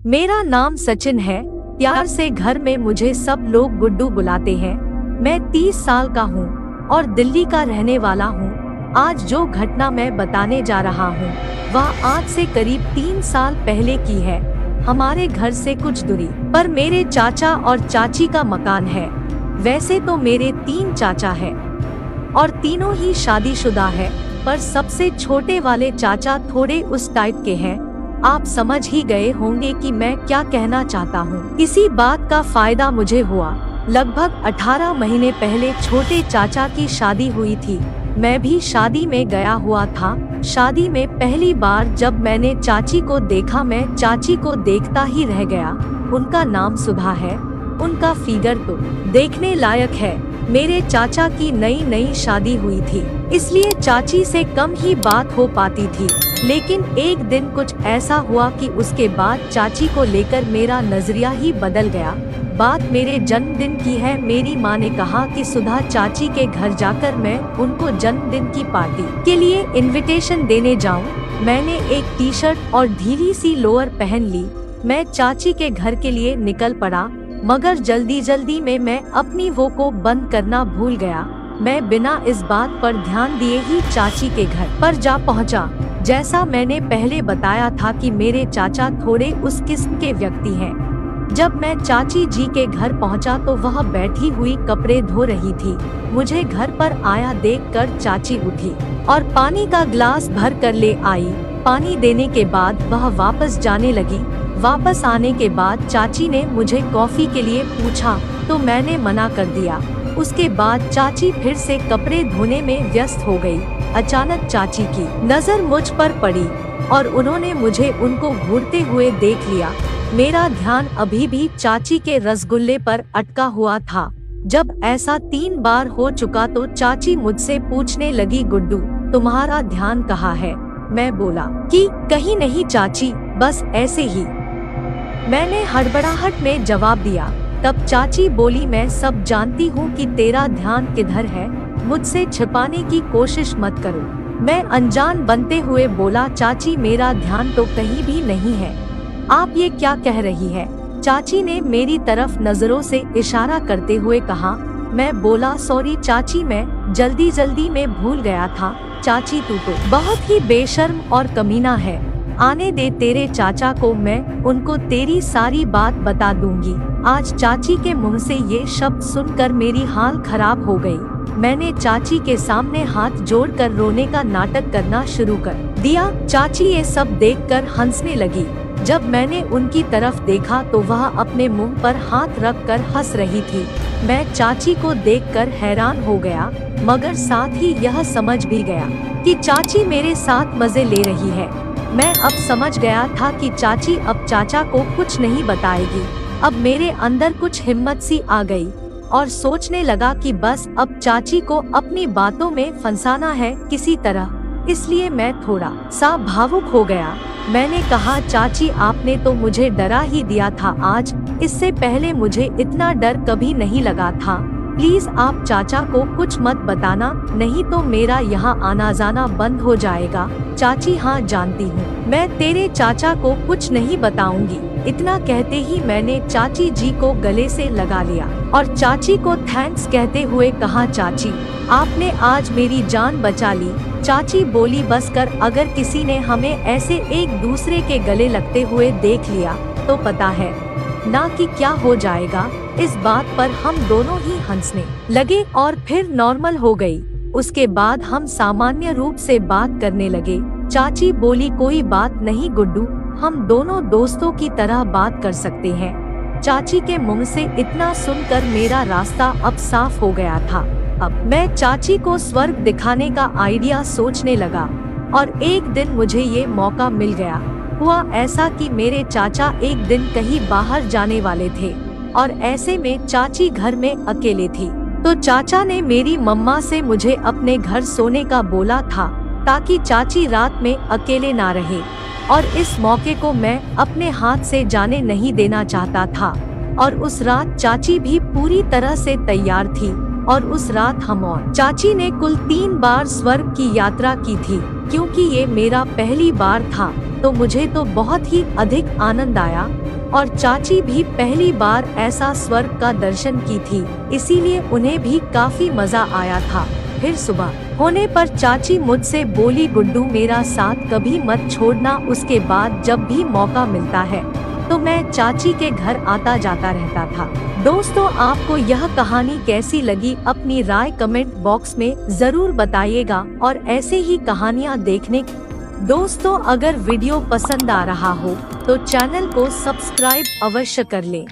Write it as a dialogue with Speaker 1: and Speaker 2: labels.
Speaker 1: मेरा नाम सचिन है। प्यार से घर में मुझे सब लोग गुड्डू बुलाते हैं। मैं 30 साल का हूँ और दिल्ली का रहने वाला हूँ। आज जो घटना मैं बताने जा रहा हूँ वह आज से करीब 3 साल पहले की है। हमारे घर से कुछ दूरी पर मेरे चाचा और चाची का मकान है। वैसे तो मेरे 3 चाचा हैं और तीनों ही शादीशुदा है, पर सबसे छोटे वाले चाचा थोड़े उस टाइप के हैं। आप समझ ही गए होंगे कि मैं क्या कहना चाहता हूँ। इसी बात का फायदा मुझे हुआ। लगभग 18 महीने पहले छोटे चाचा की शादी हुई थी। मैं भी शादी में गया हुआ था। शादी में पहली बार जब मैंने चाची को देखा, मैं चाची को देखता ही रह गया। उनका नाम सुधा है। उनका फिगर तो देखने लायक है। मेरे चाचा की नई नई शादी हुई थी, इसलिए चाची से कम ही बात हो पाती थी। लेकिन एक दिन कुछ ऐसा हुआ कि उसके बाद चाची को लेकर मेरा नजरिया ही बदल गया। बात मेरे जन्मदिन की है। मेरी माँ ने कहा कि सुधा चाची के घर जाकर मैं उनको जन्मदिन की पार्टी के लिए इनविटेशन देने जाऊं। मैंने एक टी शर्ट और ढीली सी लोअर पहन ली। मैं चाची के घर के लिए निकल पड़ा, मगर जल्दी में मैं अपनी वो को बंद करना भूल गया। मैं बिना इस बात पर ध्यान दिए ही चाची के घर पर जा पहुंचा। जैसा मैंने पहले बताया था कि मेरे चाचा थोड़े उस किस्म के व्यक्ति हैं। जब मैं चाची जी के घर पहुंचा तो वह बैठी हुई कपड़े धो रही थी। मुझे घर पर आया देखकर चाची उठी और पानी का ग्लास भर कर ले आई। पानी देने के बाद वह वापस जाने लगी। वापस आने के बाद चाची ने मुझे कॉफी के लिए पूछा तो मैंने मना कर दिया। उसके बाद चाची फिर से कपड़े धोने में व्यस्त हो गई। अचानक चाची की नजर मुझ पर पड़ी और उन्होंने मुझे उनको घूरते हुए देख लिया। मेरा ध्यान अभी भी चाची के रसगुल्ले पर अटका हुआ था। जब ऐसा 3 बार हो चुका तो चाची मुझसे पूछने लगी, गुड्डू तुम्हारा ध्यान कहाँ है? मैं बोला कि कहीं नहीं चाची, बस ऐसे ही। मैंने हड़बड़ाहट में जवाब दिया। तब चाची बोली, मैं सब जानती हूँ कि तेरा ध्यान किधर है, मुझसे छिपाने की कोशिश मत करो। मैं अनजान बनते हुए बोला, चाची मेरा ध्यान तो कहीं भी नहीं है। आप ये क्या कह रही है? चाची ने मेरी तरफ नजरों से इशारा करते हुए कहा। मैं बोला, सॉरी चाची, मैं जल्दी में भूल गया था। चाची तू तो बहुत ही बेशर्म और कमीना है। आने दे तेरे चाचा को, मैं उनको तेरी सारी बात बता दूंगी। आज चाची के मुंह से ये शब्द सुनकर मेरी हाल खराब हो गई। मैंने चाची के सामने हाथ जोड़कर रोने का नाटक करना शुरू कर दिया। चाची ये सब देखकर हंसने लगी। जब मैंने उनकी तरफ देखा तो वह अपने मुंह पर हाथ रखकर हंस रही थी। मैं चाची को देखकर हैरान हो गया, मगर साथ ही यह समझ भी गया कि चाची मेरे साथ मजे ले रही है। मैं अब समझ गया था कि चाची अब चाचा को कुछ नहीं बताएगी। अब मेरे अंदर कुछ हिम्मत सी आ गई और सोचने लगा कि बस अब चाची को अपनी बातों में फंसाना है किसी तरह। इसलिए मैं थोड़ा सा भावुक हो गया। मैंने कहा, चाची आपने तो मुझे डरा ही दिया था आज। इससे पहले मुझे इतना डर कभी नहीं लगा था। प्लीज आप चाचा को कुछ मत बताना, नहीं तो मेरा यहाँ आना जाना बंद हो जाएगा। चाची हाँ जानती हूँ, मैं तेरे चाचा को कुछ नहीं बताऊंगी। इतना कहते ही मैंने चाची जी को गले से लगा लिया और चाची को थैंक्स कहते हुए कहा, चाची आपने आज मेरी जान बचा ली। चाची बोली, बस कर, अगर किसी ने हमें ऐसे एक दूसरे के गले लगते हुए देख लिया तो पता है ना कि क्या हो जाएगा। इस बात पर हम दोनों ही हंसने लगे और फिर नॉर्मल हो गई। उसके बाद हम सामान्य रूप से बात करने लगे। चाची बोली, कोई बात नहीं गुड्डू, हम दोनों दोस्तों की तरह बात कर सकते हैं। चाची के मुंह से इतना सुनकर मेरा रास्ता अब साफ हो गया था। अब मैं चाची को स्वर्ग दिखाने का आइडिया सोचने लगा और एक दिन मुझे ये मौका मिल गया। हुआ ऐसा कि मेरे चाचा एक दिन कहीं बाहर जाने वाले थे और ऐसे में चाची घर में अकेले थी। तो चाचा ने मेरी मम्मा से मुझे अपने घर सोने का बोला था ताकि चाची रात में अकेले ना रहे, और इस मौके को मैं अपने हाथ से जाने नहीं देना चाहता था। और उस रात चाची भी पूरी तरह से तैयार थी और उस रात हम और चाची ने कुल 3 बार स्वर्ग की यात्रा की थी। क्योंकि ये मेरा पहली बार था तो मुझे तो बहुत ही अधिक आनंद आया। और चाची भी पहली बार ऐसा स्वर्ग का दर्शन की थी, इसीलिए उन्हें भी काफी मजा आया था। फिर सुबह होने पर चाची मुझसे बोली, गुड्डू मेरा साथ कभी मत छोड़ना। उसके बाद जब भी मौका मिलता है तो मैं चाची के घर आता जाता रहता था। दोस्तों, आपको यह कहानी कैसी लगी अपनी राय कमेंट बॉक्स में जरूर बताइएगा और ऐसे ही कहानियाँ देखने। दोस्तों, अगर वीडियो पसंद आ रहा हो तो चैनल को सब्सक्राइब अवश्य कर लें।